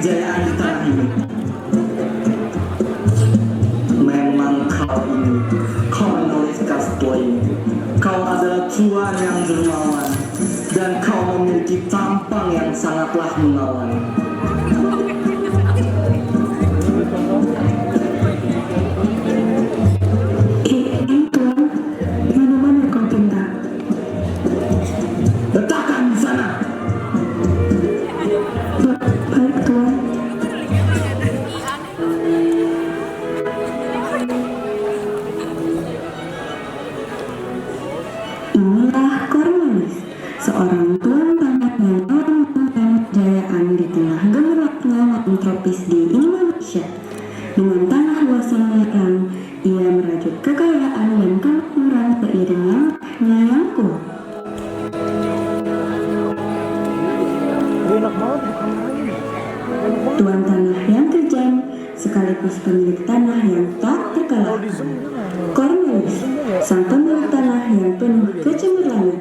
kejayaan di tanah ini. Memang kau ini, Cornelis Castlein, kau adalah tuan yang dermawan, dan kau memiliki tampang yang sangatlah menawan. Tuan, mana-mana kau pinta. Letakkan di sana. Baik, Tuan. Inilah Cornelis, seorang tuan tanah yang melakukan kejayaan di tengah gemerlapnya laut tropis di Indonesia. Dengan tanah luasnya yang ia merajut kekayaan dan kemakmuran seiring langkahnya yang kuat. Tuan tanah yang kejam, sekaligus pemilik tanah yang tak terkalahkan. Cornelis, sang pemilik tanah yang penuh kecemerlangan,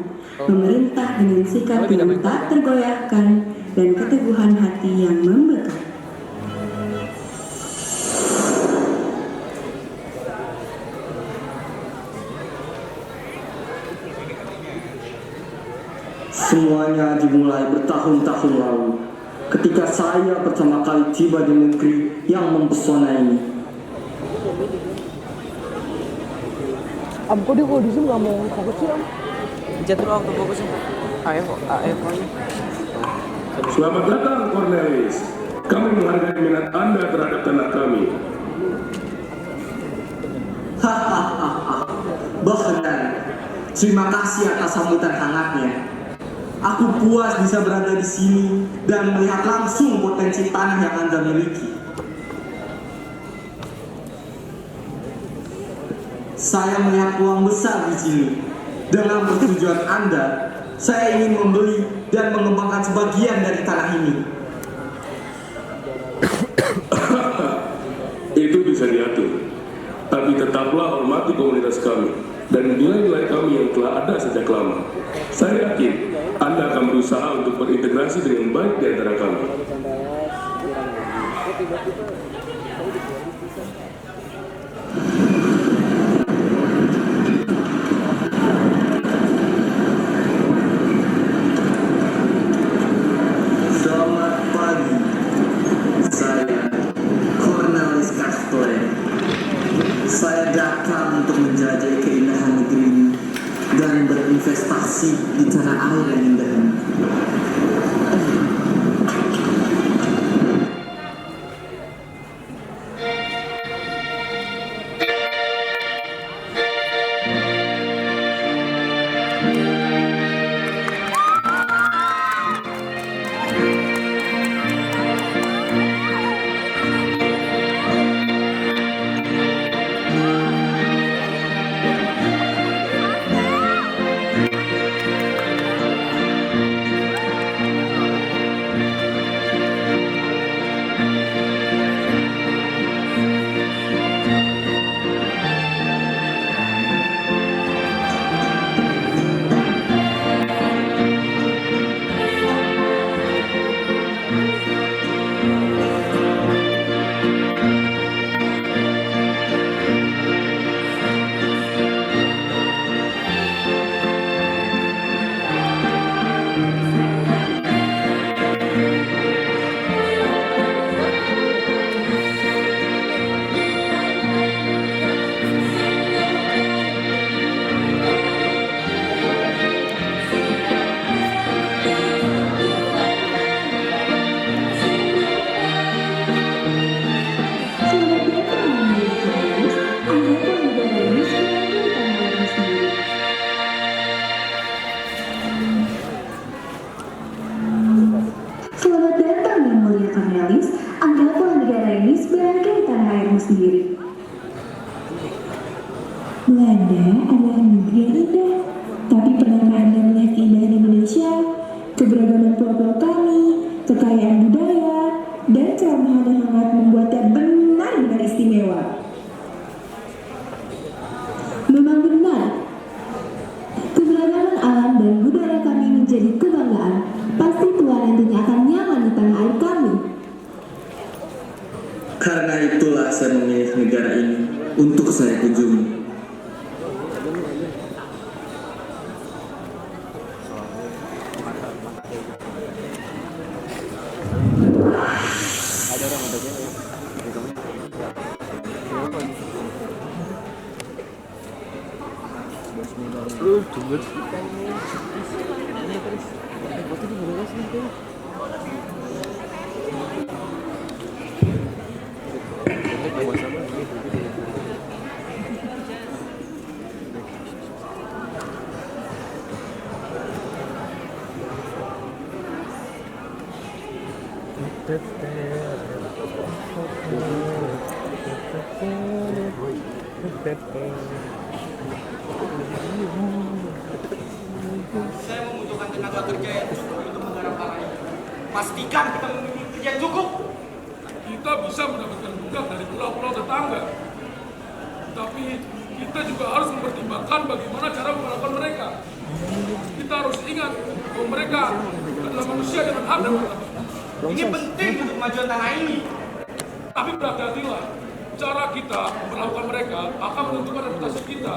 memerintah dengan sikap yang tak tergoyahkan dan keteguhan hati yang membekas. Semuanya dimulai bertahun-tahun lalu, ketika saya pertama kali tiba di negeri yang mempesona ini. Kok dia kalau di Zoom nggak mau fokus sih, Jatuh waktu fokusnya. Ayo aja. Selamat datang, Cornelis. Kami menghargai minat Anda terhadap tanah kami. Hahaha, Bahkan, terima kasih atas sambutan hangatnya. Aku puas bisa berada di sini dan melihat langsung potensi tanah yang Anda miliki. Saya melihat peluang besar di sini. Dengan persetujuan Anda, saya ingin membeli dan mengembangkan sebagian dari tanah ini. Itu bisa diatur. Tapi tetaplah hormati komunitas kami dan nilai-nilai kami yang telah ada sejak lama. Saya yakin Anda akan berusaha untuk berintegrasi dengan baik di antara kami. Selamat pagi, saya Cornelis Castlein. Saya datang untuk menjajah keindahan negeri ini dan berinvestasi di tanah air yang indah ini. Selamat datang yang mulia Cornelis. Anggaplah negara ini sebagai tanah airmu sendiri. Belanda adalah negeri yang indah, tapi pernahkah Anda melihat keindahan Indonesia? Keberagaman pulau-pulau kami, kekayaan budaya, dan keramahan yang hangat membuatnya benar-benar istimewa. Memang benar, keberagaman alam dan budaya kami menjadi kebanggaan. Pasti Tuhan nantinya akan nyaman di tanah air kami. saya memilih negara ini untuk saya kunjungi. Saya membutuhkan tenaga kerja yang cukup untuk menggarap lahan. Pastikan kita memiliki kerja yang cukup. Kita bisa mendapatkan budak dari pulau-pulau tetangga. Tapi kita juga harus mempertimbangkan bagaimana cara melakukan mereka. Kita harus ingat bahwa mereka adalah manusia dengan hak dan martabat. Ini penting untuk kemajuan tanah ini. Tapi berhati-hatilah, cara kita memperlakukan mereka akan menentukan reputasi kita.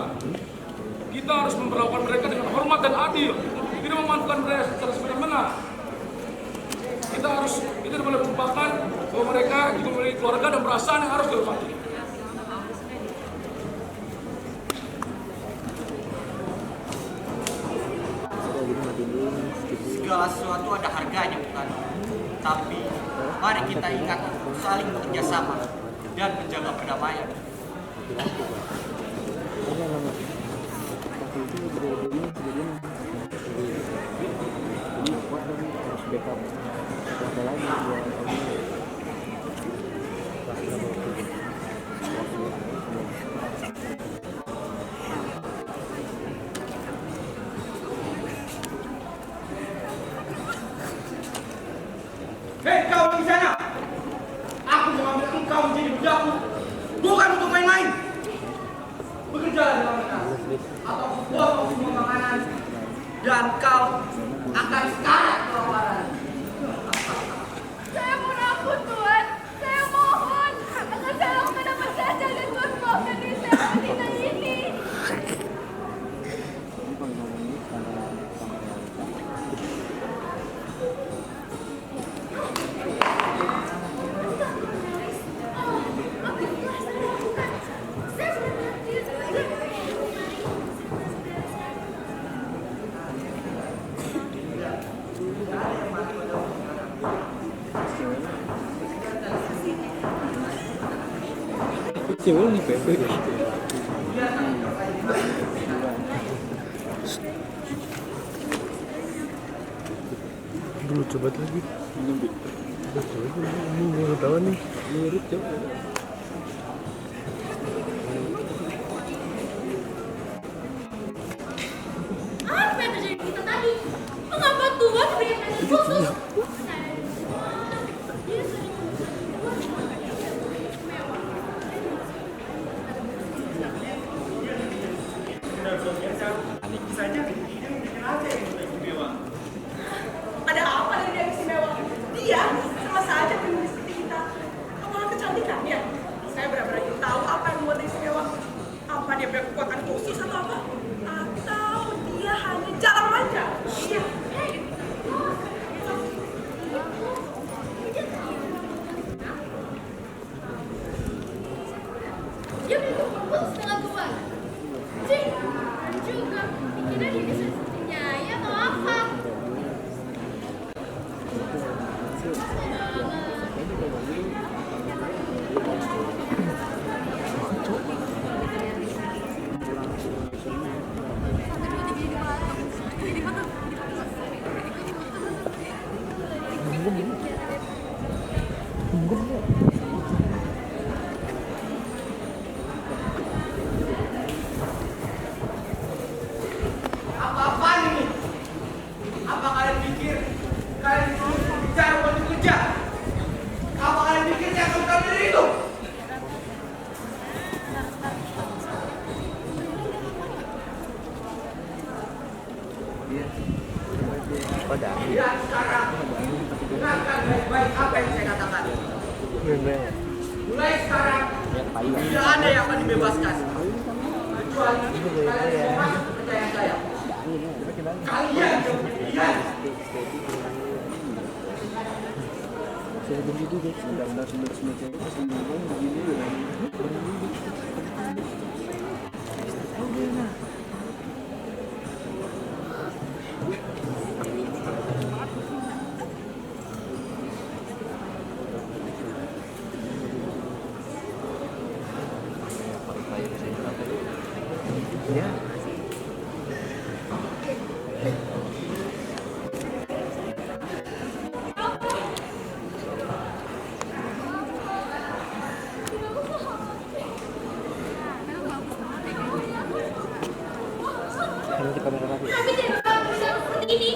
Kita harus memperlakukan mereka dengan hormat dan adil, tidak memanfaatkan mereka secara semena-mena. Kita tidak boleh melupakan bahwa mereka juga memiliki keluarga dan perasaan yang harus dihormati. Segala sesuatu ada harganya, bukan? Tapi mari kita ingat untuk saling bekerja sama dan menjaga perdamaian. Hei kau di sana! Aku mengambil engkau menjadi budakku, bukan untuk main-main. Bekerjalah dengan benar, atau buat kau semua makanan, dan kau akan sekarat kelaparan. Saya mohon ampun Tuhan, saya mohon agar saya lakukan apa saja dan Tuhan maafkan diri saya wanita ini. Dulu coba lagi. Ini nggak tahu nih. Mirip coba. Apa yang terjadi kita tadi? Mengapa Tuhan memberikan nasi khusus? Ada apa dari dia istimewa? Dia sama saja penulis seperti kita. Apakah kecantikannya? Saya benar-benar ingin tahu apa yang membuat dia istimewa. Apa dia punya kekuatan khusus atau apa? Atau dia hanya jalan aja? Iya. Dia memang khusus dengan Tuhan. Cik, juga pikiran ini sepertinya ya atau apa? Apa-apaan ini? Apa kalian pikir kalian disuruh bicara untuk kerja? Apa kalian pikir saya akan bukan diri itu? Dan sekarang dengarkan baik-baik apa yang saya katakan. Mulai sekarang Tidak ada yang akan dibebaskan. Kecuali kalian semua percaya saya. Kalian yang pilihan. Kami tidak bisa berusaha seperti ini.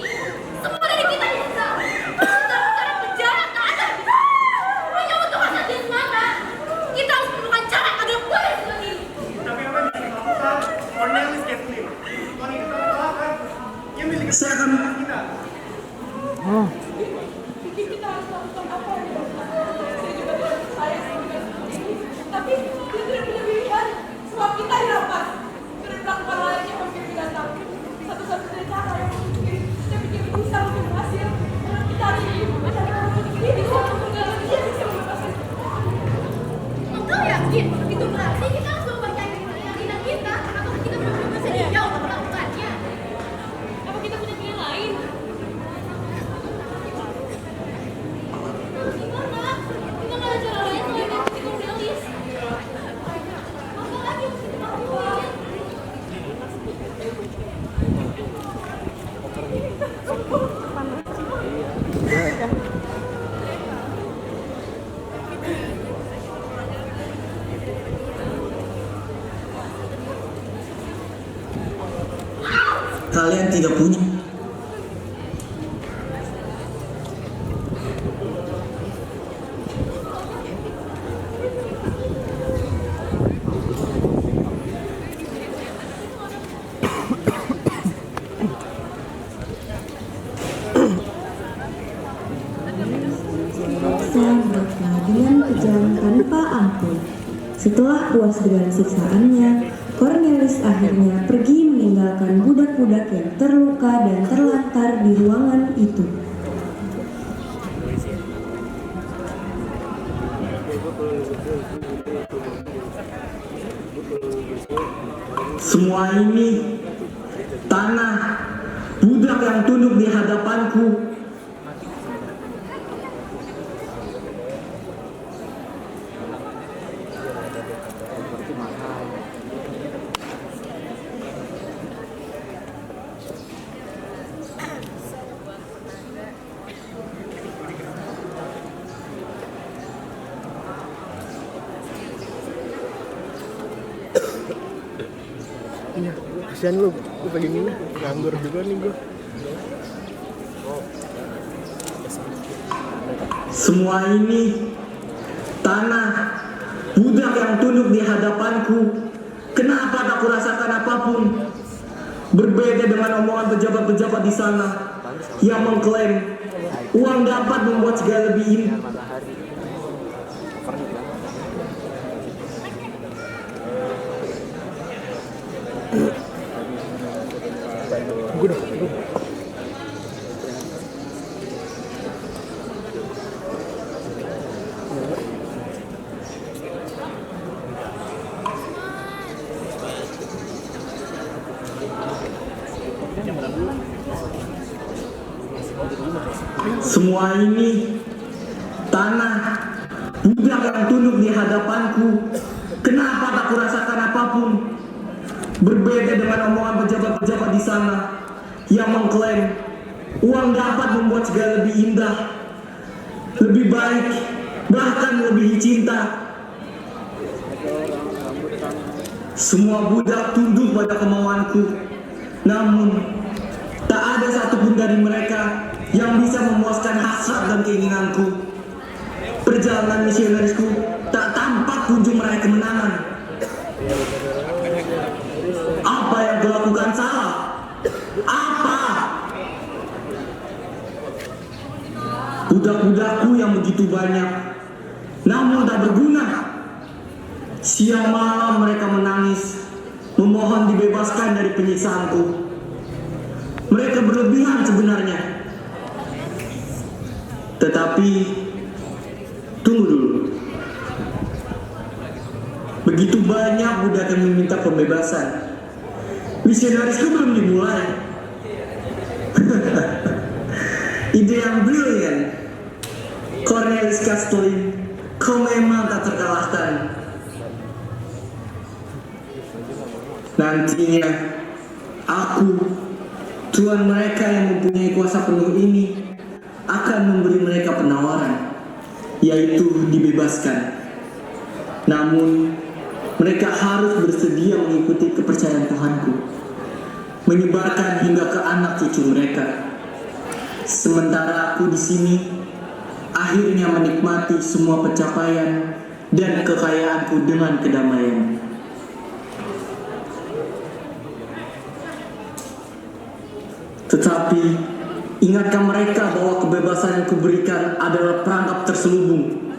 Semua dari kita bisa. Cara penjara tak ada. Hanya untuk asal dia semata. Kita harus menemukan cara agar boleh seperti ini. Tapi apa yang bisa dilakukan? Cornelis Kathleen. Tuan ini telah kalahkan. Dia milik Saya akan kita. Jadi kita harus melakukan apa yang dilakukan. Saya juga tidak percaya dengan seperti ini. Tapi dia tidak punya pilihan. Semua kita dirampas. Sudah dilakukan layaknya hampir binatang. Satu-satunya cara yang mungkin saya pikir bisa lebih berhasil. Karena kita harus mencari orang ini bisa mempergalah dia bisa membebaskan. Engkau yakin? Itu berarti kita harus mempercayai keyakinan kita. Atau kita benar-benar bersedia untuk melakukannya? Apa kita punya pilihan lain? Gimana? Gimana ada cara lain selain mengikuti Cornelis? Apa lagi yang mesti dilakukan? kalian tidak punya. Saya berusaha dengan kejam tanpa ampun. Setelah puas dengan siksaannya, Cornelis akhirnya pergi meninggalkan budak-budak yang terluka dan terlantar di ruangan itu. Semua ini tanah budak yang tunduk di hadapanku. Iya, kasihan lu pengen ini nganggur juga nih gue. Semua ini tanah budak yang tunduk di hadapanku. Kenapa tak kurasakan apapun? Berbeda dengan omongan pejabat-pejabat di sana yang mengklaim uang dapat membuat segala lebih indah. Semua ini tanah budak yang tunduk di hadapanku. Kenapa tak kurasakan apapun? Berbeda dengan omongan pejabat-pejabat di sana yang mengklaim uang dapat membuat segala lebih indah, lebih baik, bahkan melebihi cinta. Semua budak tunduk pada kemauanku, namun tak ada satupun dari mereka yang bisa memuaskan hasrat dan keinginanku. Perjalanan misionarisku tak tampak kunjung meraih kemenangan. Apa yang kulakukan salah? Apa? Budak-budakku yang begitu banyak, namun tak berguna. Siang malam mereka menangis, memohon dibebaskan dari penyiksaanku. Mereka berlebihan sebenarnya. Tetapi, tunggu dulu. Begitu banyak budak yang meminta pembebasan. Misionarisku belum dimulai. Ide yang brilian. Cornelis Castelli, kau memang tak terkalahkan. Nantinya, aku, tuan mereka yang mempunyai kuasa penuh ini, akan memberi mereka penawaran, yaitu dibebaskan. Namun, mereka harus bersedia mengikuti kepercayaan Tuhanku, menyebarkan hingga ke anak cucu mereka. Sementara aku di sini, akhirnya menikmati semua pencapaian dan kekayaanku dengan kedamaian. Tetapi, ingatkan mereka bahwa kebebasan yang kuberikan adalah perangkap terselubung.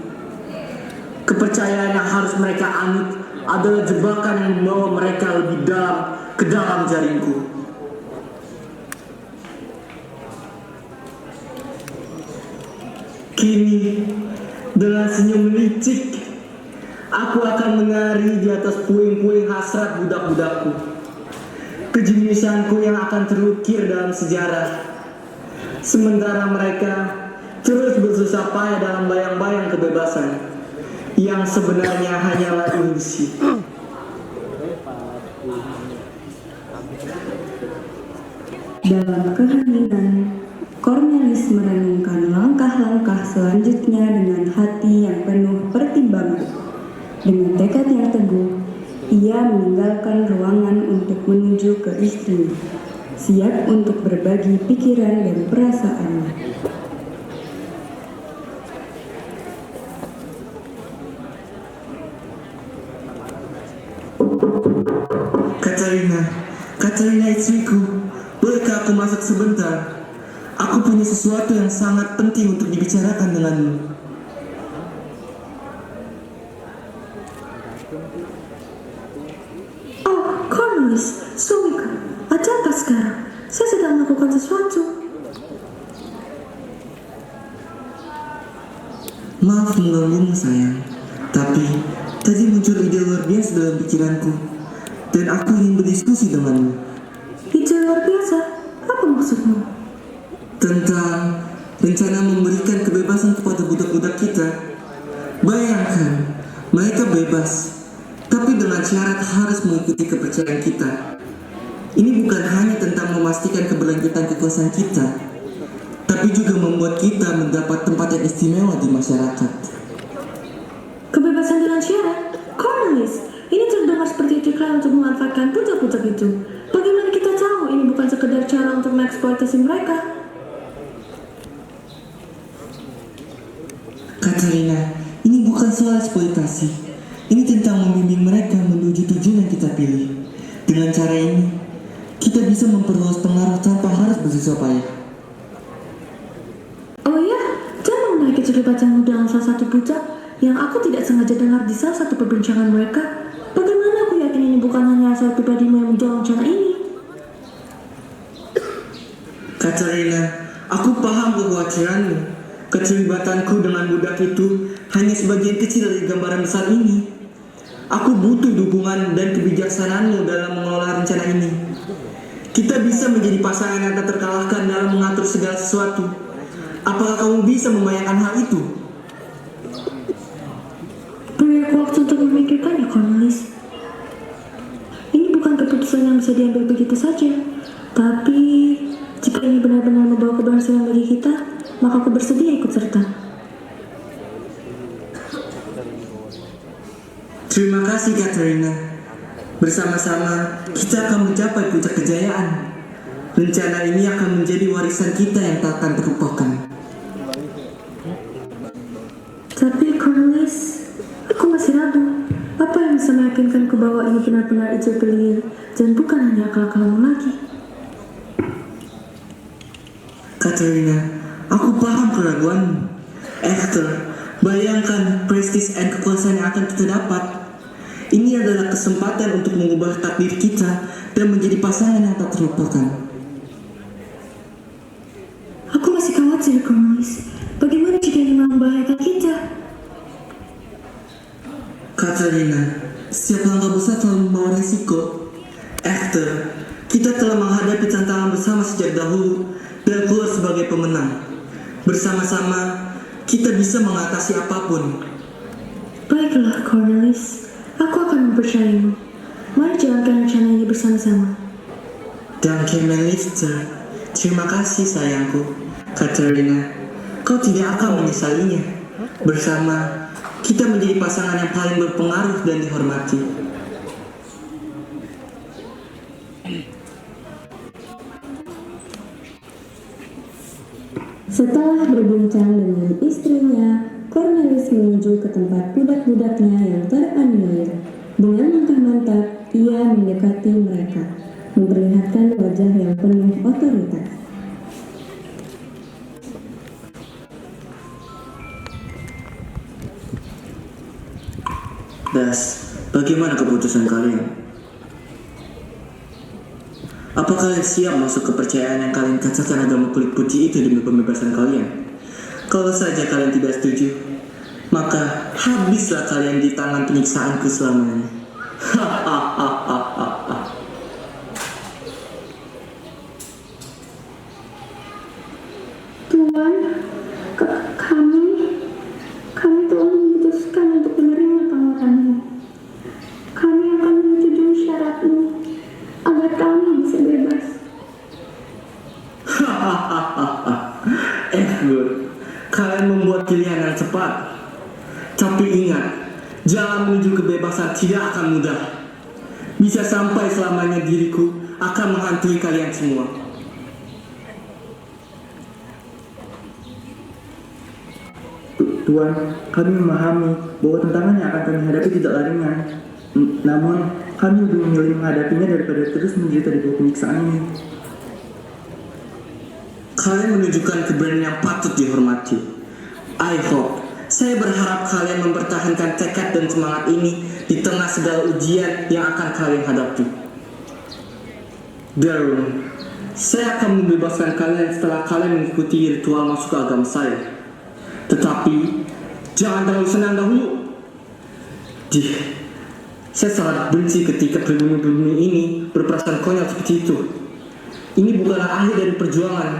Kepercayaan yang harus mereka anut adalah jebakan yang membawa mereka lebih dalam ke dalam jaringku. Kini, dengan senyum licik, aku akan menari di atas puing-puing hasrat budak-budakku. Kejeniusanku yang akan terukir dalam sejarah. Sementara mereka terus bersusah payah dalam bayang-bayang kebebasan yang sebenarnya hanyalah ilusi. Dalam keheningan, Cornelis merenungkan langkah-langkah selanjutnya dengan hati yang penuh pertimbangan. Dengan tekad yang teguh, ia meninggalkan ruangan untuk menuju ke istrinya, siap untuk berbagi pikiran dan perasaannya. Katerina istriku, bolehkah aku masuk sebentar? Aku punya sesuatu yang sangat penting untuk dibicarakan denganmu. Oh, Cornelis, suamiku, ada apa sekarang? Saya sedang melakukan sesuatu. Maaf mengganggumu sayang, tapi tadi muncul ide luar biasa dalam pikiranku, dan aku ingin berdiskusi denganmu. Ide luar biasa? Apa maksudmu? Tentang rencana memberikan kebebasan kepada budak-budak kita. Bayangkan, mereka bebas, tapi dengan syarat harus mengikuti kepercayaan kita. Ini bukan hanya tentang memastikan keberlanjutan kekuasaan kita, tapi juga membuat kita mendapat tempat yang istimewa di masyarakat. Kebebasan dengan syarat? Cornelis, ini terdengar seperti iklan untuk memanfaatkan budak-budak itu. Bagaimana kita tahu ini bukan sekedar cara untuk mengeksploitasi mereka? Katerina, ini bukan soal eksploitasi. Ini tentang membimbing mereka menuju tujuan yang kita pilih. Dengan cara ini, kita bisa memperluas pengaruh tanpa harus bersusah payah. Oh ya, jangan menaiki keterlibatanmu dalam salah satu budak yang aku tidak sengaja dengar di salah satu perbincangan mereka. Bagaimana aku yakin ini bukan hanya asal pribadimu yang mendorong rencana ini? Katerina, aku paham kekhawatiranmu. Keterlibatanku dengan budak itu hanya sebagian kecil dari gambaran besar ini. Aku butuh dukungan dan kebijaksanaanmu dalam mengelola rencana ini. Kita bisa menjadi pasangan yang tak terkalahkan dalam mengatur segala sesuatu. Apakah kamu bisa membayangkan hal itu? Beri aku waktu untuk memikirkannya, Cornelis. Ini bukan keputusan yang bisa diambil begitu saja. Tapi, jika ini benar-benar membawa keberhasilan bagi kita, maka aku bersedia ikut serta. Terima kasih, Katerina. Bersama-sama, kita akan mencapai puncak kejayaan. Rencana ini akan menjadi warisan kita yang tak akan terlupakan. Tapi, Cornelis, aku masih ragu. Apa yang bisa meyakinkanku bahwa ini benar-benar ide belir dan bukan hanya akal-akalmu lagi? Katerina, aku paham keraguanmu. Esther, bayangkan prestis dan kekuasaan yang akan kita dapat. Ini adalah kesempatan untuk mengubah takdir kita dan menjadi pasangan yang tak terlupakan. Aku masih khawatir, Cornelis. Bagaimana jika ini membahayakan kita? Katarina, setiap langkah besar selalu membawa resiko. Hector, kita telah menghadapi tantangan bersama sejak dahulu dan keluar sebagai pemenang. Bersama-sama, kita bisa mengatasi apapun. Baiklah, Cornelis. Aku akan mempercayaimu. Mari jalankan rencana ini bersama-sama. Dan Kemenlister, terima kasih sayangku. Katarina, kau tidak akan menyesalinya. Bersama, kita menjadi pasangan yang paling berpengaruh dan dihormati. Setelah berbincang dengan istrinya, Cornelis menuju ke tempat budak-budaknya yang teraniaya. Dengan langkah mantap, ia mendekati mereka, memperlihatkan wajah yang penuh otoritas. Das, bagaimana keputusan kalian? Apa kalian siap masuk kepercayaan yang kalian katakan agama kulit putih itu demi pembebasan kalian? Kalau saja kalian tidak setuju, maka habislah kalian di tangan penyiksaanku selamanya. Tuan, kami telah memutuskan untuk menerima tawaranmu. Kami akan menyetujui syaratmu agar kami bisa bebas. Edward, kalian membuat pilihan yang cepat. Tapi ingat, jalan menuju kebebasan tidak akan mudah. Bisa sampai selamanya diriku akan menghantui kalian semua. Tuan, kami memahami bahwa tantangan yang akan kami hadapi tidaklah ringan. Namun, kami lebih memilih menghadapinya daripada terus menderita di bawah penyiksaan ini. Kalian menunjukkan keberanian yang patut dihormati. I hope, saya berharap kalian mempertahankan tekad dan semangat ini di tengah segala ujian yang akan kalian hadapi. Darwin, saya akan membebaskan kalian setelah kalian mengikuti ritual masuk ke agama saya. Tetapi, jangan terlalu senang dahulu. Saya sangat benci ketika pribumi-pribumi ini berperasaan konyol seperti itu. Ini bukanlah akhir dari perjuangan,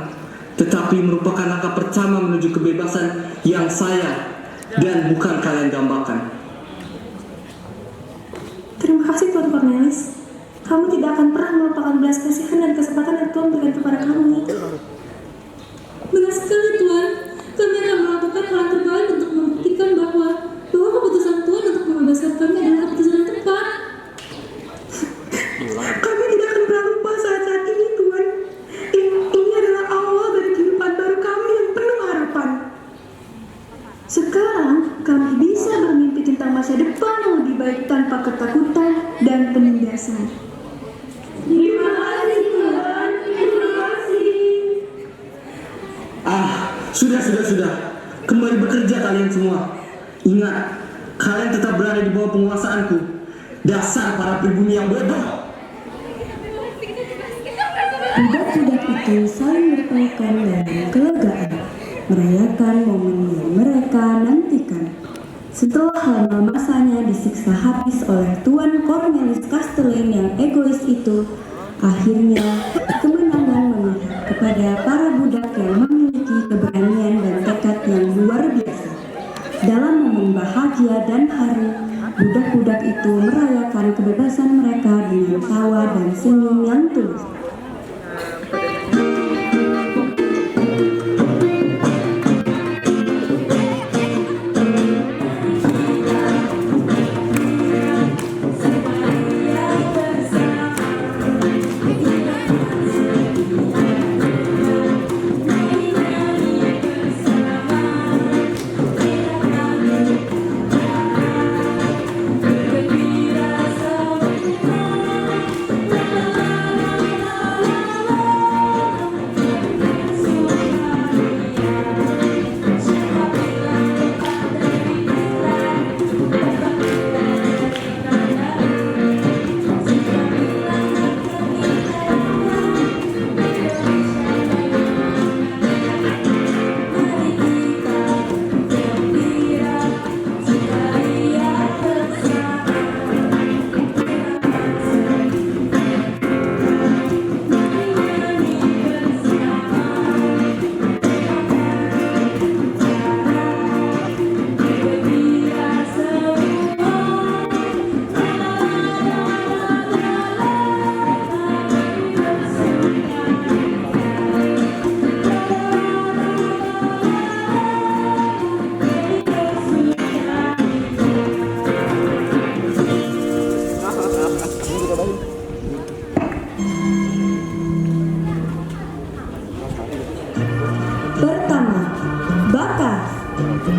tetapi merupakan langkah pertama menuju kebebasan yang saya dan bukan kalian dambakan. Terima kasih Tuan Cornelis. Kamu tidak akan pernah melupakan belas kasihan dan kesempatan yang Tuhan berikan kepada kami. Benar sekali Tuan. Kami akan melakukan hal terbaik untuk membuktikan bahwa keputusan Tuhan untuk membebaskan kami adalah keputusan yang tepat. Kami tidak akan pernah lupa saat-saat ini Tuhan. Ini adalah awal dari kehidupan baru kami yang penuh harapan. Sekarang kami bisa bermimpi tentang masa depan yang lebih baik tanpa ketakutan dan penindasan. Terima kasih Tuhan. Terima kasih. Sudah. Kembali bekerja kalian semua. Ingat, kalian tetap berada di bawah penguasaanku. Dasar para pribumi yang bodoh. Budak-budak itu saling berpelukan dalam kelegaan, merayakan momen yang mereka nantikan. Setelah lama masanya disiksa habis oleh Tuan Cornelis Castellane yang egois itu, akhirnya kemenangan memihak kepada para budak yang memiliki keberanian dan tekad yang luar biasa. Dalam momen bahagia dan haru, budak-budak itu merayakan kebebasan mereka dengan tawa dan senyum yang tulus.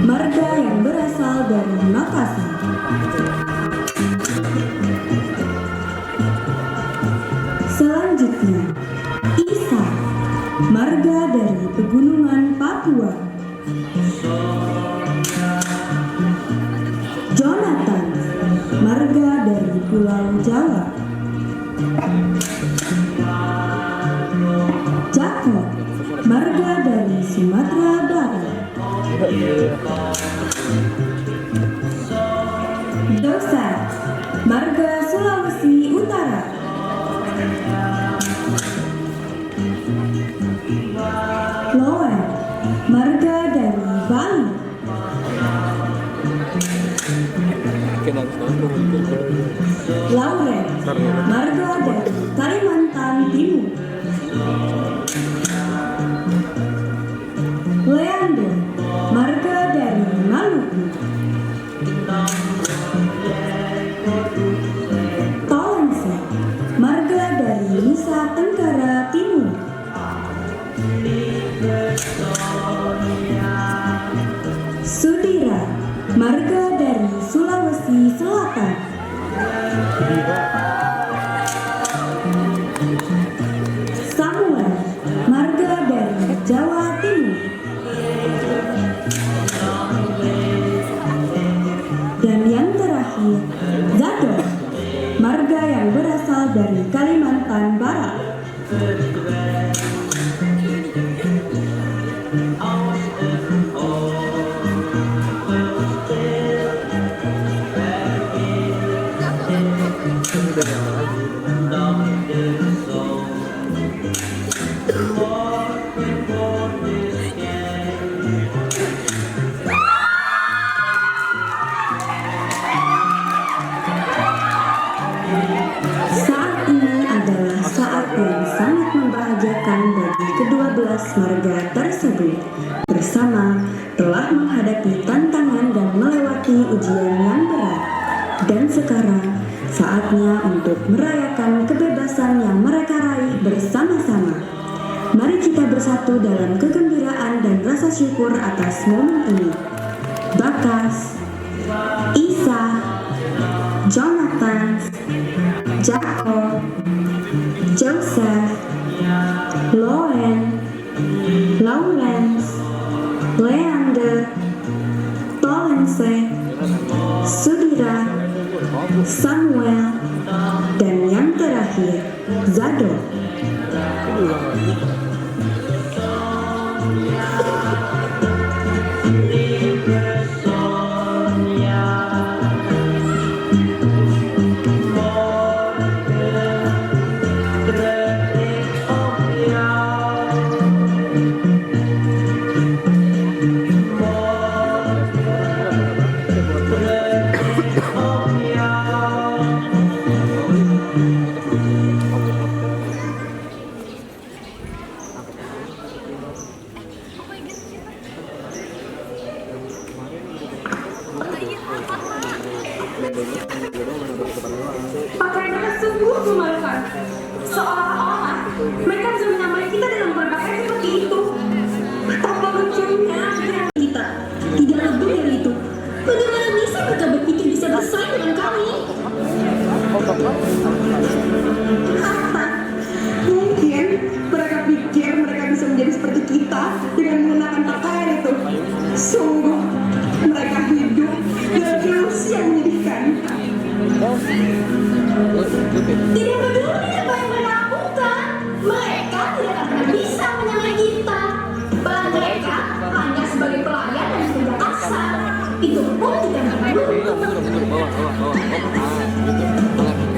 marga yang berasal dari Makassar. Selanjutnya, Isa, marga dari Pegunungan Papua. Jonathan, marga dari Pulau Jawa. Jacob, marga dari Sumatera Barat. Joseph, marga Sulawesi Utara. Loen, marga dari Bali. Lauren, marga dari Kalimantan Timur. Leander, marga dari Maluku. Tolense, marga dari Nusa Tenggara Timur. Sudira, marga dari Sulawesi Selatan. Samuel, marga dari Jawa Timur. Dan yang terakhir, Zadok, marga yang berasal dari Kalimantan Barat. Saat ini adalah saat yang sangat membahagiakan bagi kedua belas marga tersebut. Bersama telah menghadapi tantangan dan melewati ujian yang berat. Dan sekarang saatnya untuk merayakan kebebasan yang mereka raih bersama-sama. Mari kita bersatu dalam kegembiraan dan rasa syukur atas momen ini. Bakas, Isa, Jonathan, Jacob, Joseph, Loen, Lawrence, Leander, Tolense, Sudira, Samuel, dan yang terakhir, Zadok. Pakaian mereka sungguh memalukan. Seolah-olah mereka bisa menyamai kita dalam berpakaian seperti itu. Betapa lucunya pikiran kita. Tidak lebih dari itu. Bagaimana bisa mereka berpikir bisa bersaing dengan kami? Mungkin mereka pikir mereka bisa menjadi seperti kita dengan mengenakan pakaian itu. Sungguh mereka hidup dalam ilusi yang menyedihkan. Tidak peduli apa yang mereka lakukan, mereka tidak akan bisa menyamai kita. Bahkan mereka hanya sebagai pelayan dan kerja kasar. Itu pun tidak mendukung.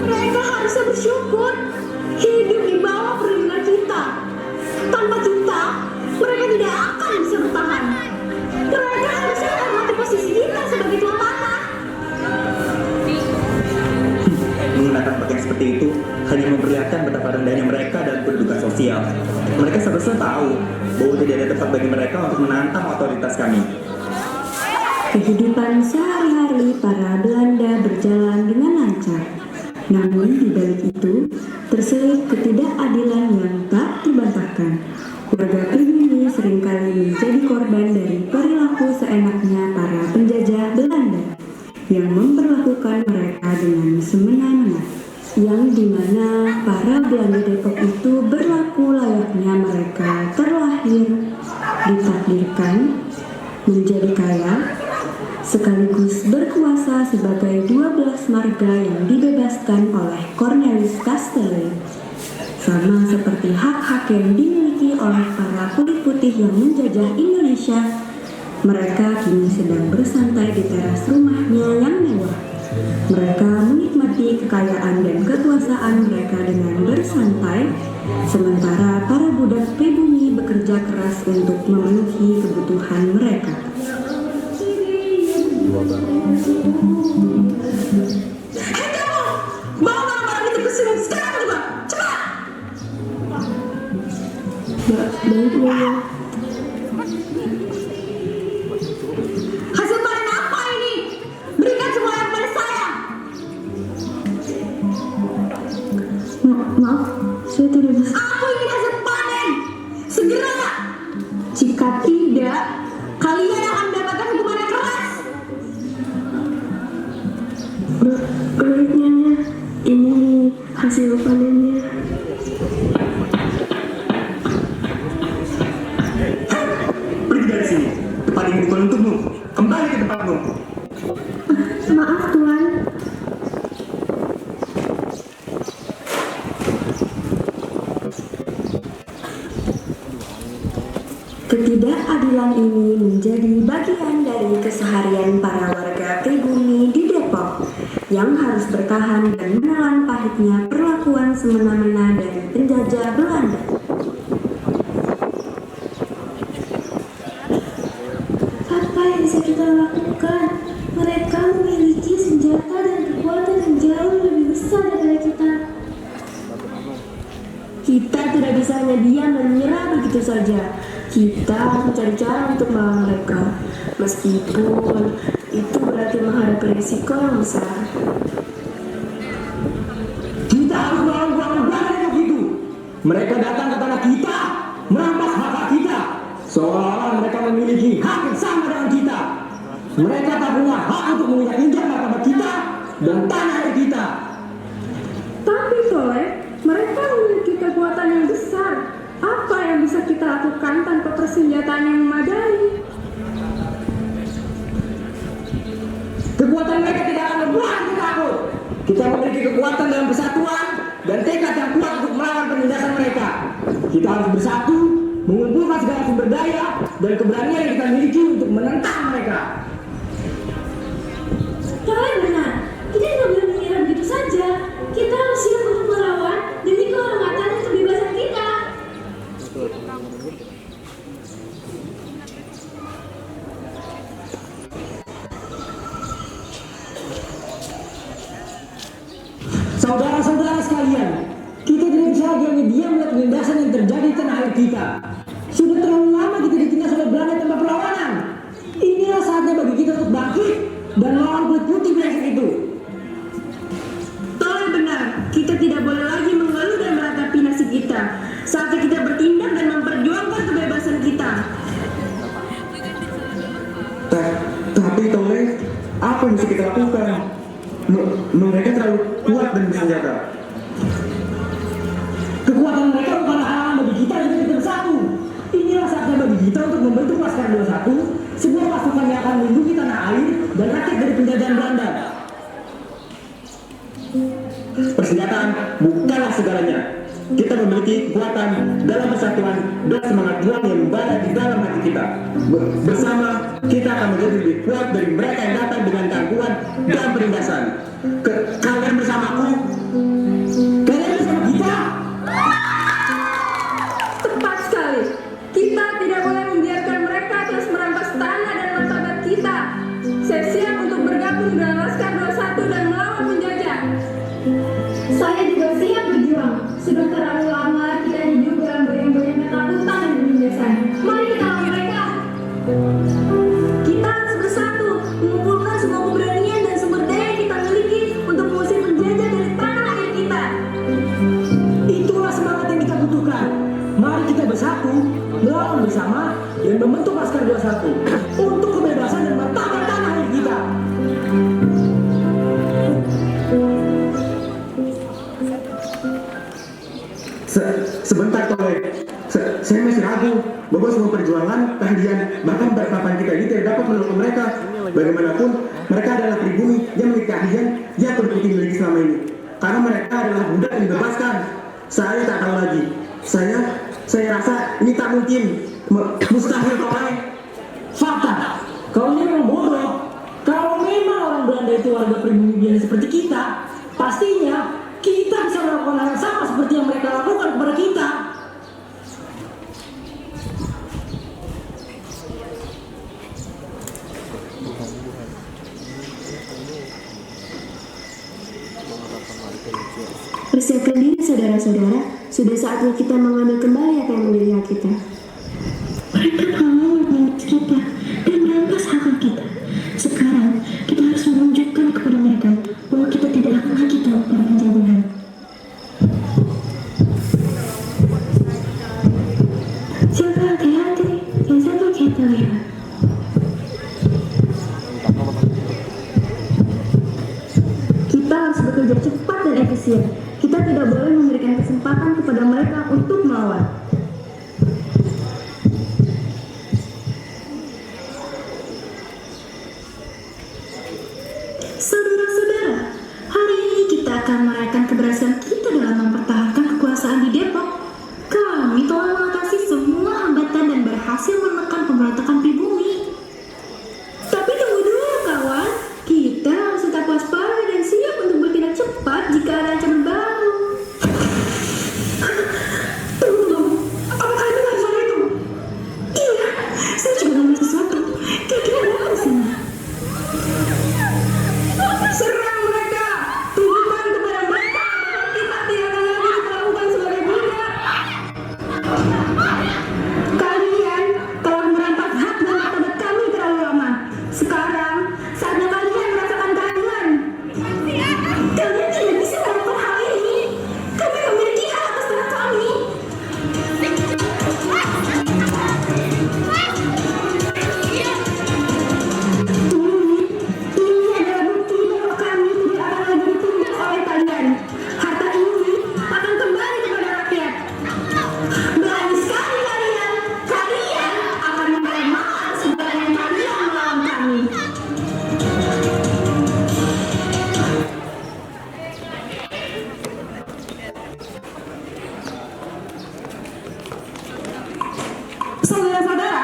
Mereka harusnya bersyukur hidup di bawah perlindungan kita. Tanpa kita, mereka tidak akan bisa bertahan. Mereka harusnya menghormati posisi kita sebagai tuan tanah. Menggunakan pakaian seperti itu hanya memperlihatkan betapa rendahnya mereka dalam kedudukan sosial. Mereka seharusnya tahu bahwa tidak ada tempat bagi mereka untuk menantang otoritas kami. Kehidupan sehari-hari para Belanda berjalan dengan lancar. Namun di balik itu, terselip ketidakadilan yang tak terbantahkan. Warga pribumi seringkali menjadi korban dari perilaku seenak zaman di mana para Belanda Depok itu berlaku layaknya mereka terlahir, ditakdirkan menjadi kaya, sekaligus berkuasa sebagai 12 marga yang dibebaskan oleh Cornelis Castelli. Sama seperti hak-hak yang dimiliki oleh para kulit putih yang menjajah Indonesia, mereka kini sedang bersantai di teras rumahnya yang mewah. Mereka menikmati kekayaan dan kekuasaan mereka dengan bersantai, sementara para budak pribumi bekerja keras untuk memenuhi kebutuhan mereka. Hei kamu! Bawa barang-barang itu ke sini sekarang juga! Cepat! Baik, Nyonya. Hasil panen apa ini? Berikan semuanya kepada saya! Maaf, saya tidak bisa. Aku ingin hasil panen! Segera! Jika tidak, Kalian akan mendapatkan hukuman yang keras! baik, Nyonya. Ini hasil panennya. Pergi dari sini. Tempat ini bukan untukmu. Kembali ke tempatmu. Maaf, Tuan. Ketidakadilan ini menjadi bagian dari keseharian para warga pribumi di Depok yang harus bertahan dan menelan pahitnya perlakuan semena-mena dari penjajah Belanda. Apa yang bisa kita lakukan? Mereka memiliki senjata dan kekuatan yang jauh lebih besar daripada kita. Kita tidak bisa hanya diam dan menyerah begitu saja. Kita harus mencari cara untuk melawan mereka, meskipun itu berarti menghadapi risiko yang besar. Kita harus melawan orang Belanda begitu. Mereka datang ke tanah kita, merampas hak kita, seolah-olah mereka memiliki hak yang sama dengan kita. Mereka tak punya hak untuk menginjak-injak martabat kita dan tanah air kita. Tapi Soleh, mereka memiliki kekuatan yang besar. Apa yang bisa kita lakukan tanpa persenjataan yang memadai? Kekuatan mereka tidak akan membuat kita takut. Kita memiliki kekuatan dalam persatuan dan tekad yang kuat untuk melawan penindasan mereka. Kita harus bersatu, mengumpulkan segala sumber daya dan keberanian yang kita miliki untuk menentang mereka. Kalian benar, kita tidak boleh menyerah begitu saja. Kita harus siap untuk melawan demi kehormatan dan kebebasan kita. Saudara-saudara sekalian, kita tidak bisa lagi hanya diam melihat penindasan yang terjadi di tanah air kita. Sudah terlalu lama kita ditindas oleh Belanda tanpa perlawanan. Inilah saatnya bagi kita untuk bangkit dan melawan kulit putih brengsek itu. Tolong benar, kita tidak boleh lagi mengeluh dan meratapi nasib kita. Saatnya kita bertindak dan memperjuangkan kebebasan kita. Tapi Tole, apa yang bisa kita lakukan? Mereka terlalu kuat dan bersenjata. Kekuatan mereka bukanlah halangan bagi kita jika kita bersatu. Inilah saatnya bagi kita untuk membentuk Laskar 21, sebuah pasukan yang akan melindungi tanah air dan rakyat dari penjajahan Belanda. Persenjataan bukanlah segalanya. Kita memiliki kekuatan dalam persatuan dan semangat juang yang membara di dalam hati kita. Bersama, kita akan menjadi lebih kuat dari mereka yang datang dengan gangguan dan penindasan. Kalian bersamaku, kalian bersama kita. Tepat sekali. Kita tidak boleh membiarkan mereka terus merampas tanah dan martabat kita. Saya siap untuk bergabung dengan Laskar 21 dan melawan penjajah. Saya juga siap berjuang. Sudah terlalu lama kita hidup dalam goyang-goyang ketakutan dan penindasan. Mari kita lawan mereka. Kita harus bersatu, mengumpulkan semua keberanian dan sumber daya yang kita miliki untuk mengusir penjajah dari tanah air kita. Itulah semangat yang kita butuhkan. Mari kita bersatu, melawan bersama, dan membentuk Laskar 21 untuk kebebasan dan martabat tanah air kita. kelemahan, keahlian, bahkan berpapan kita ini tidak dapat menolong mereka. Bagaimanapun, mereka adalah pribumi yang memiliki keahlian yang Peti miliki selama ini. Karena mereka adalah budak yang dibebaskan. Saya tak tahu lagi. Saya rasa ini tak mungkin. Mustahil kawan. Fakta, kau ini memang bodoh. Kalau memang orang Belanda itu warga pribumi biasa seperti kita, pastinya kita bisa melakukan hal yang sama seperti yang mereka lakukan kepada kita. Persiapkan diri saudara-saudara, sudah saatnya kita mengambil kembali apa yang menjadi hak kita. Mereka mau menindas kita dan merampas hak kita. Sekarang kita harus menunjukkan kepada mereka bahwa kita tidak akan lagi tahu pada penjajahan. Siapa hati-hati, yang satu kita lihat. Kita harus bekerja cepat dan efisien. Kita tidak boleh memberikan kesempatan kepada mereka untuk melawan. Saudara-saudara, hari ini kita akan merayakan keberhasilan kita dalam mempertahankan kekuasaan di Depok. Kami telah mengatasi semua hambatan dan berhasil menekan pemberontakan pribumi. Tapi tunggu dulu kawan, kita harus tetap waspada dan siap untuk bertindak cepat jika ada ancaman baru. Tunggu, apakah itu suara itu? Iya, saya juga melihat sesuatu. Kira-kira ada apa di sini? Serang mereka! Tunjukkan kepada mereka bahwa kita tidak akan lagi diperlakukan sebagai budak. Kalian telah merampas hak dan martabat kami terlalu lama. Sekarang saatnya kalian merasakan keadilan. Kalian tidak bisa melakukan hal ini. Kami memiliki hak atas tanah kami. Ini adalah bukti bahwa kami tidak akan lagi ditindas oleh kalian. Harta ini akan kembali kepada rakyat. Berani sekali kalian akan membayar mahal sebagai kalian melawan kami. Saudara-saudara,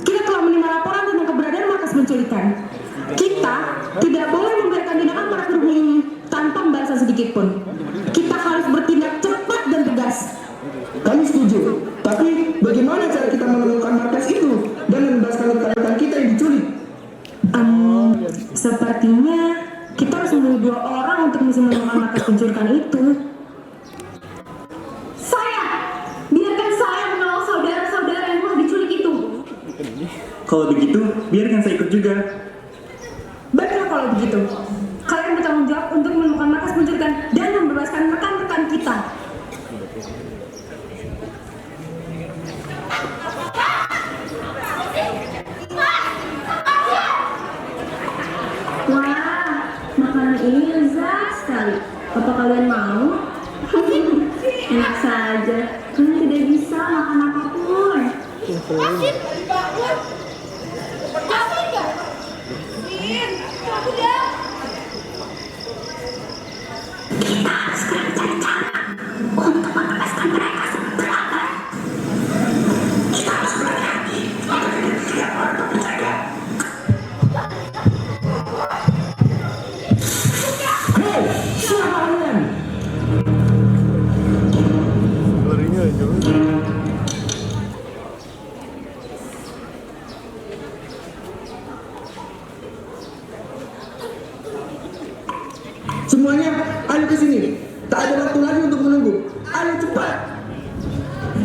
kita telah menerima laporan tentang keberadaan markas penculikan. Kita tidak boleh membiarkan tindakan para pribumi ini tanpa pembalasan sedikit pun. Kita harus bertindak cepat dan tegas. Kami setuju. Tapi bagaimana cara kita menemukan markas itu dan membebaskan rekan-rekan kita yang diculik? Sepertinya kita harus memilih 2 orang untuk bisa menemukan markas penculikan itu. Biarkan saya menolong saudara-saudara yang telah diculik itu. Kalau begitu, biarkan saya ikut juga. Baiklah kalau begitu. Kalian bertanggung jawab untuk menemukan markas penculikan dan membebaskan rekan-rekan kita. Wah, makanan ini lezat sekali. Apa kalian mau? Enak saja. Kalian tidak bisa makan apapun. Asin, bangun. Asin enggak? Min, kamu dah. Kita harus segera mencari cara untuk membebaskan mereka sebelum terlambat. Kita harus berhati-hati untuk tidak terlihat orang berpenjaga. Hei, siapa kalian? Larinya jauh. Semuanya, ayo ke sini. Tak ada waktu lagi untuk menunggu. Ayo cepat.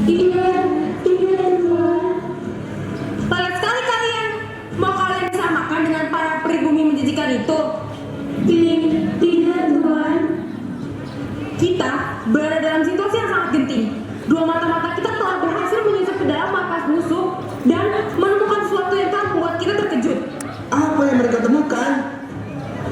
Iya, Tuhan. Paling sekali kalian. Mau kalian disamakan dengan para pribumi menjijikan itu? Tidak, Tuhan. Kita berada dalam situasi yang sangat genting. 2 mata-mata kita telah berhasil menyusup ke dalam markas musuh dan menemukan sesuatu yang telah membuat kita terkejut. Apa yang mereka temukan?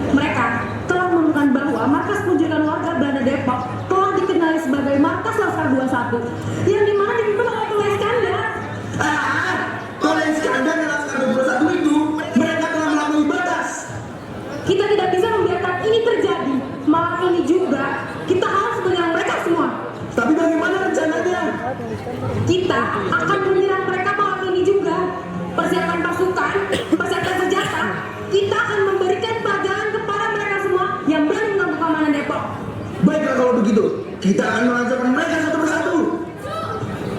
Mereka telah menemukan bahwa markas penculikan warga Belanda Depok telah dikenali sebagai markas Laskar 21 yang dimana dipimpin oleh akan menyerang mereka malam ini juga. Persiapkan pasukan, persiapkan senjata. Kita akan memberikan pelajaran kepada mereka semua yang berani mengganggu keamanan Depok. Baiklah kalau begitu, kita akan melancurkan mereka satu persatu.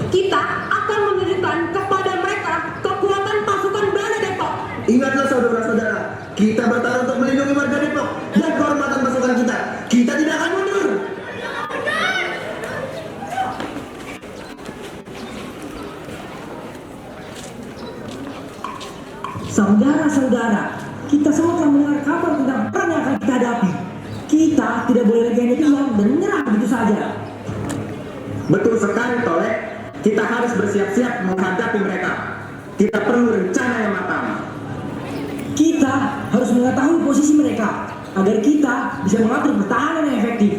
Kita akan menunjukkan kepada mereka kekuatan pasukan Belanda Depok. Ingatlah saudara-saudara, kita bertaruh untuk melindungi warga Depok dan kehormatan pasukan kita. Kita tidak akan mundur. Saudara-saudara, kita semua telah mendengar kabar tentang perang yang akan kita hadapi. Kita tidak boleh lagi hanya diam dan menyerah begitu saja. Betul sekali, Tolek. Kita harus bersiap-siap menghadapi mereka. Kita perlu rencana yang matang. Kita harus mengetahui posisi mereka agar kita bisa mengatur pertahanan yang efektif.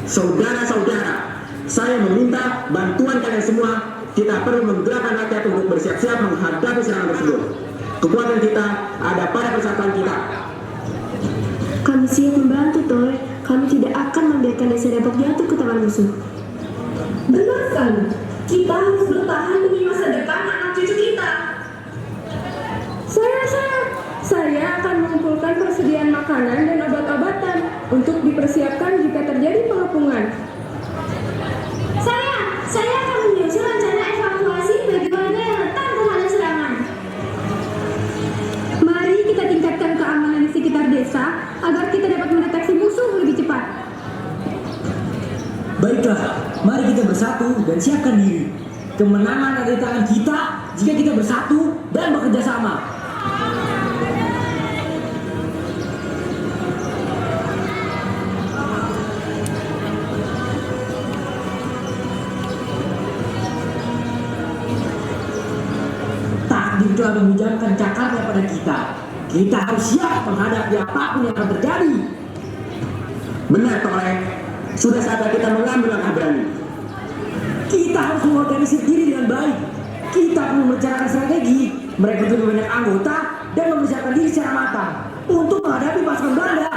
Saudara-saudara, saya meminta bantuan kalian semua. Kita perlu menggerakkan rakyat untuk bersiap-siap menghadapi serangan tersebut. Kekuatan kita ada pada persatuan kita. Kami siap membantu, Toy. Kami tidak akan membiarkan desa Depok jatuh ke tangan musuh. Benar sekali. Kita harus bertahan demi masa depan anak cucu kita. Saya akan mengumpulkan persediaan makanan dan obat-obatan untuk dipersiapkan jika terjadi pengepungan. Saya akan menyusun rencana evakuasi bagi warga yang rentan terhadap serangan. Mari kita tingkatkan keamanan di sekitar desa agar kita dapat mendeteksi musuh lebih cepat. Baiklah, mari kita bersatu dan siapkan diri. Kemenangan ada di tangan kita jika kita bersatu dan bekerja sama. Takdir telah meminjamkan cakarnya pada kita. Kita harus siap menghadapi apapun yang akan terjadi. Benar, Tolek. Sudah saatnya kita mengambil langkah berani. Kita harus mengorganisir diri dengan baik. Kita perlu merencanakan strategi, merekrut lebih banyak anggota, dan mempersiapkan diri secara matang untuk menghadapi pasukan Belanda.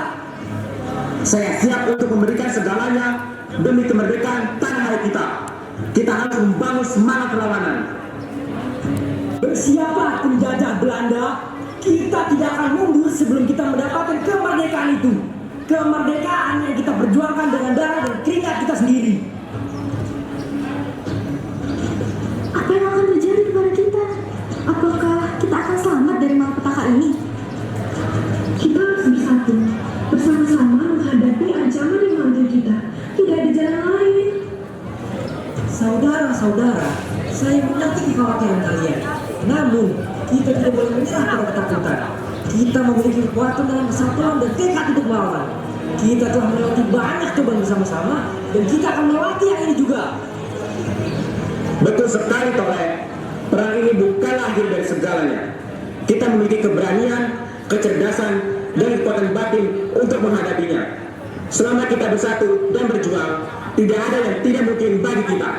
Saya siap untuk memberikan segalanya demi kemerdekaan tanah air kita. Kita harus membangun semangat perlawanan. Bersiaplah penjajah Belanda. Kita tidak akan mundur sebelum kita mendapatkan kemerdekaan itu. Kemerdekaan yang kita perjuangkan dengan darah dan keringat kita sendiri. Apa yang akan terjadi kepada kita? Apakah kita akan selamat dari malapetaka ini? Kita harus bersatu, bersama-sama menghadapi ancaman yang menghantui kita. Tidak ada jalan lain. Saudara-saudara, saya mengerti kekhawatiran kalian. Namun, kita tidak boleh menyerah pada ketakutan. Kita memiliki kekuatan dalam kesatuan dan tekad untuk melawan. Kita telah melewati banyak cobaan bersama-sama dan kita akan melewati yang ini juga. Betul sekali, Tolek. Perang ini bukanlah akhir dari segalanya. Kita memiliki keberanian, kecerdasan, dan kekuatan batin untuk menghadapinya. Selama kita bersatu dan berjuang, tidak ada yang tidak mungkin bagi kita.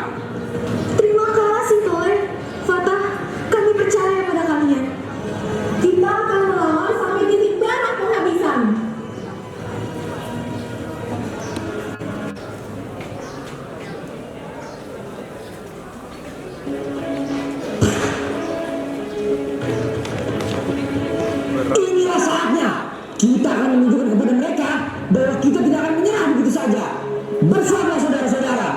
Terima kasih, Toy. Fatah, kami percaya pada kalian. Kita akan melawan sampai titik darah penghabisan. Inilah saatnya. Kita akan menunjukkan kepada mereka bahwa kita tidak akan menyerah begitu saja. Bersuara saudara-saudara.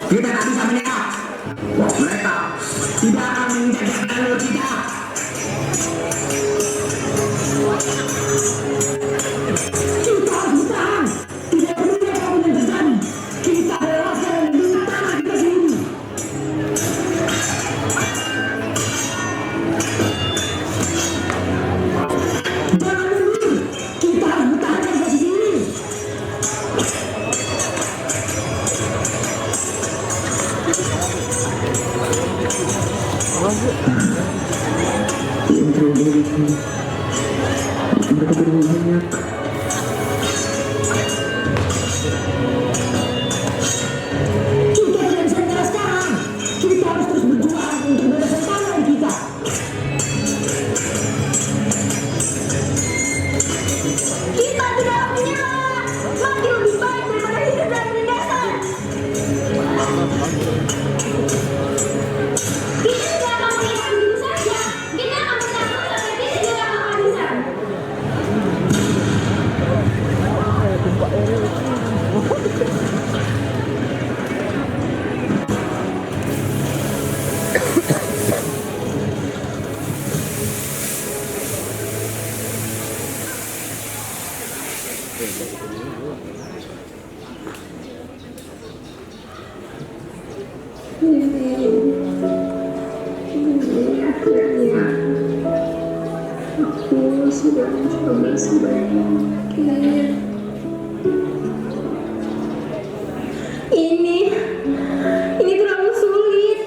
Kita tak bisa menyerah. Mereka tidak akan menginjak jalur kita. Kita harus bertahan. Tidak peduli apapun yang terjadi. Kita adalah rakyat yang melindungi tanah kita sendiri. Jangan mundur. Kita harus bertahan dari posisi ini. Yang terlalu banyak. Mereka terlalu banyak. Kita tidak bisa menyerah sekarang. Kita harus terus berjuang untuk membebaskan tanah air kita. Akhirnya aku sudah mencoba sebaik mungkin. Ini terlalu sulit.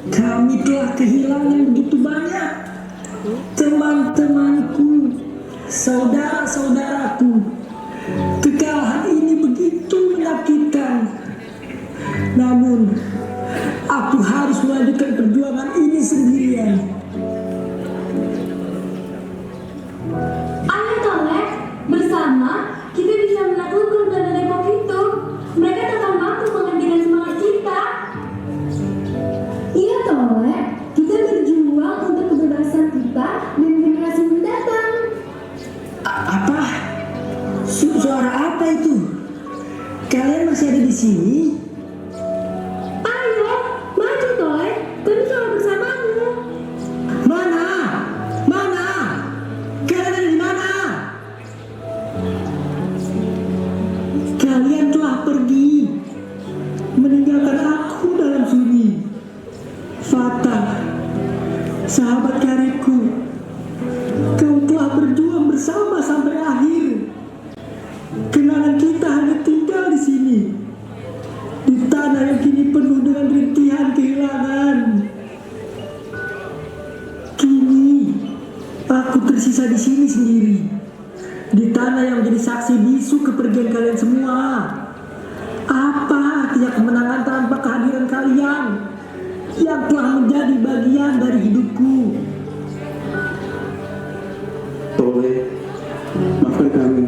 Kami telah kehilangan begitu banyak teman-temanku, saudara-saudaraku. Kekalahan ini begitu menyakitkan. Namun, aku harus melanjutkan perjuangan ini sendirian. Ayo Tolek, bersama kita bisa menaklukkan Belanda Depok itu. Mereka tak akan mampu menghentikan semangat kita. Iya Tolek, kita berjuang untuk kebebasan kita dan generasi mendatang. Apa? Suara apa itu? Kalian masih ada di sini? Ayo, maju Tolek, kami selalu bersamamu. Mana? Mana? Kalian ada di mana? Kalian telah pergi, meninggalkan aku dalam sunyi. Fatah, sahabat karibku, kau telah berjuang bersama sampai akhir. Kenangan kita hanya tinggal di sini, di tanah yang kini penuh dengan rintihan kehilangan. Kini aku tersisa di sini sendiri, di tanah yang menjadi saksi bisu kepergian kalian semua. Apa artinya kemenangan tanpa kehadiran kalian yang telah menjadi bagian dari hidupku? Tole, maafkan kami.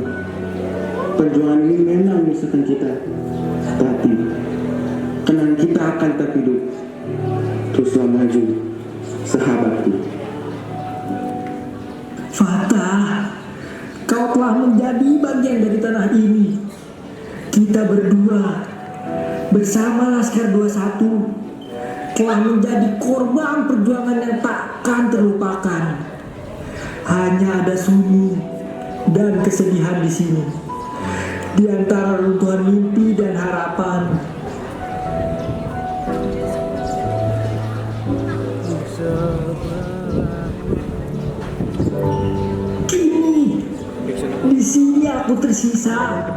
Perjuangan ini memang menyusahkan kita, tapi kenangan kita akan tetap hidup. Teruslah maju, sahabatku. Fatah, kau telah menjadi bagian dari tanah ini. Kita berdua bersama Laskar 21 telah menjadi korban perjuangan yang takkan terlupakan. Hanya ada sunyi dan kesedihan di sini, di antara runtuhan mimpi dan harapan. Kini di sini aku tersisa,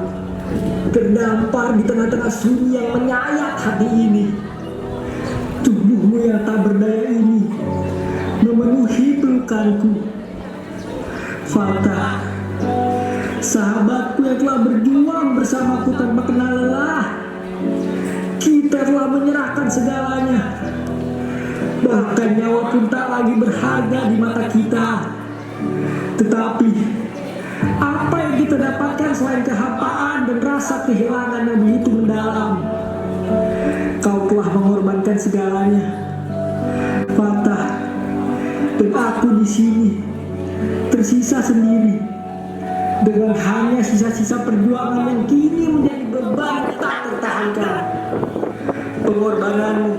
terdampar di tengah-tengah sunyi yang menyayat hati ini. Tubuhmu yang tak berdaya ini memenuhi pelukanku. Fatah, sahabatku yang telah berjuang bersamaku tanpa kenal lelah. Kita telah menyerahkan segalanya, bahkan nyawa pun tak lagi berharga di mata kita. Tetapi apa yang kita dapatkan selain kehampaan dan rasa kehilangan yang begitu mendalam? Kau telah mengorbankan segalanya, Fatah, dan aku di sini tersisa sendiri dengan hanya sisa-sisa perjuangan yang kini menjadi beban tak tertahankan. Pengorbananmu,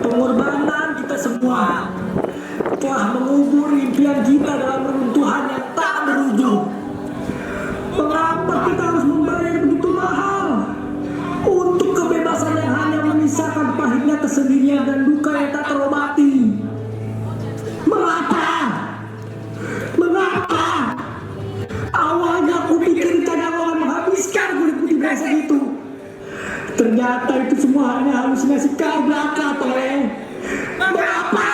pengorbanan kita semua telah mengubur impian kita dalam runtuhan yang tak berujung. Mengapa kita harus membayar begitu mahal untuk kebebasan yang hanya menyisakan pahitnya kesendirian dan duka yang tak terobati? Mengapa? Mengapa? Awalnya aku pikir rencana akan menghabiskan kulit putih brengsek itu. Ternyata itu semua hanya halusinasi kau belaka, Tole. Mengapa?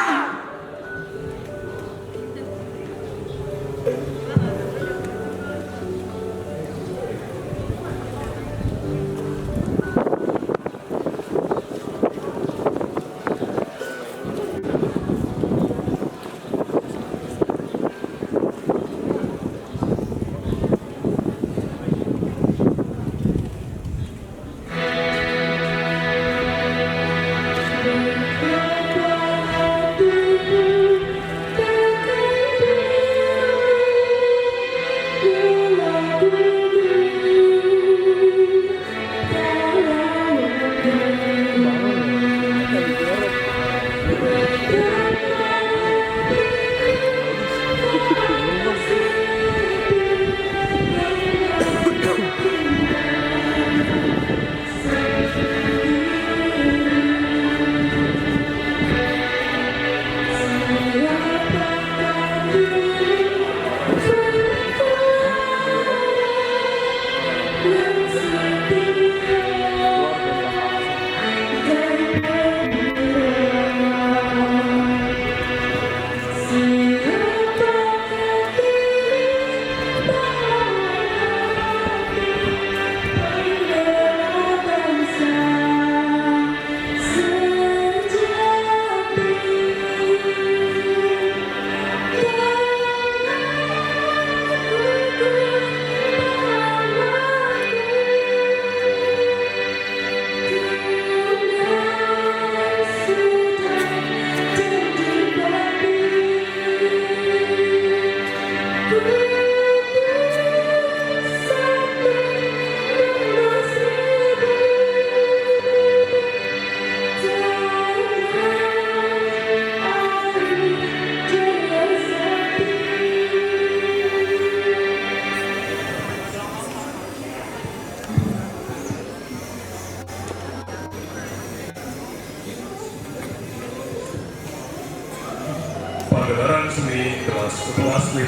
Pagelaran seni kelas 5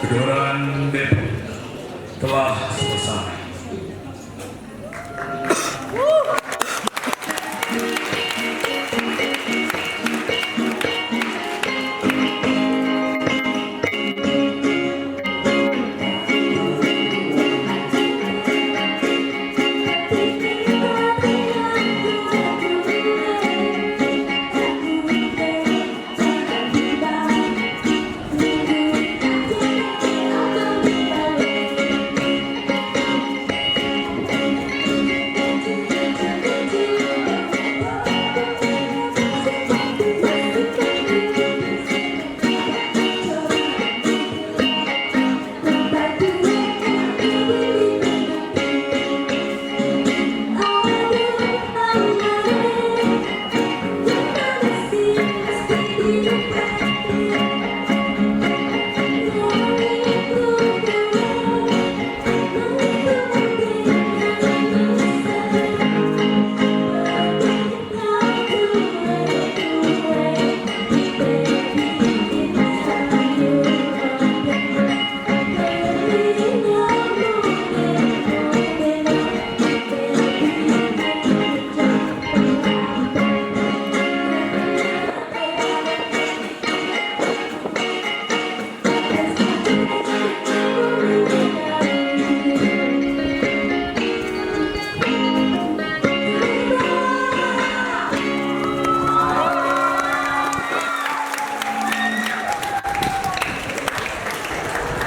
Kejuaraan Depok telah selesai.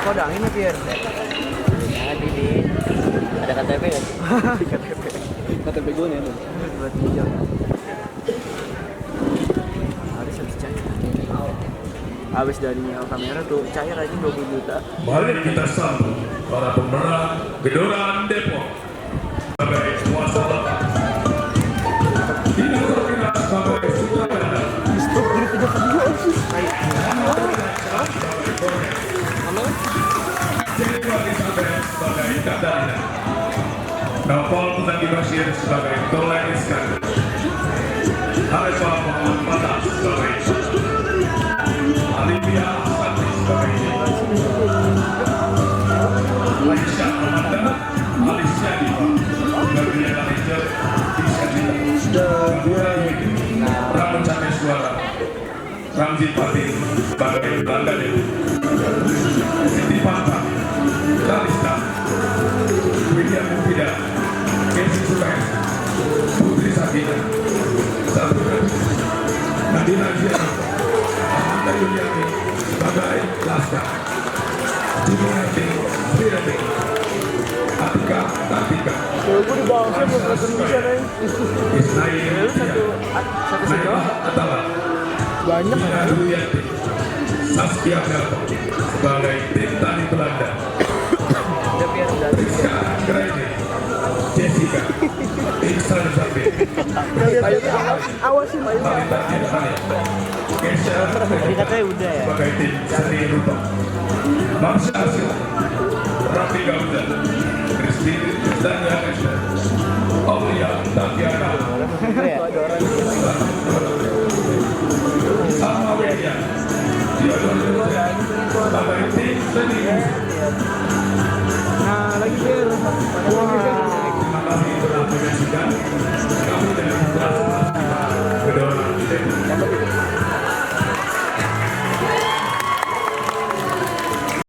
Kok ada anginnya, Pier? Ada di ada KTP kan? KTP. KTP gue nih tuh. Buat hijau. Habis cair. Habis dari kamera tuh cair aja 20 juta. Mari kita sambut para pemenang Kejuaraan Depok sebagai kuasa lawan. Kita terkenal sebagai sutradara. Stop dari pojok kedua sih. Sebagai Kadarina, Novel Tentang Basir sebagai Tolek Iskandar, Harifah Muhammad Fatah sebagai Alivia Santri sebagai Aisyah Amanda, Alicia Diva, Gabriel Alicia, Isya Dita, Ramencane Suara, Ramzi Patin sebagai Belanda Dewi, Siti Panta, Kalista, William Mufida, Kenzi Sukai, Putri Sakina, Sabrina, Nadina Jian, Amanda Yuliani sebagai Laska, Jumiyati, Srirati, Atika, Tatika, Gue di bawah saya belum pernah Indonesia nih. Isnail, Satu Naila Atala, banyak Nina Duyati, Saskia Melko sebagai tim tani Belanda, Udah Pier udah. Rizka Anggraini, Jessica, Iksan Zambi, Awas sih main. Talita Tirhani, Kesha Tadi katanya udah ya. sebagai tim seni Rupa, Mamsa Asil, Rafi Gauda, Christine Dania Esha, Aulia Tatiana, Sama Wedia, Diodon sebagai tim seni Mana lagi Ger? Mana lagi Ger?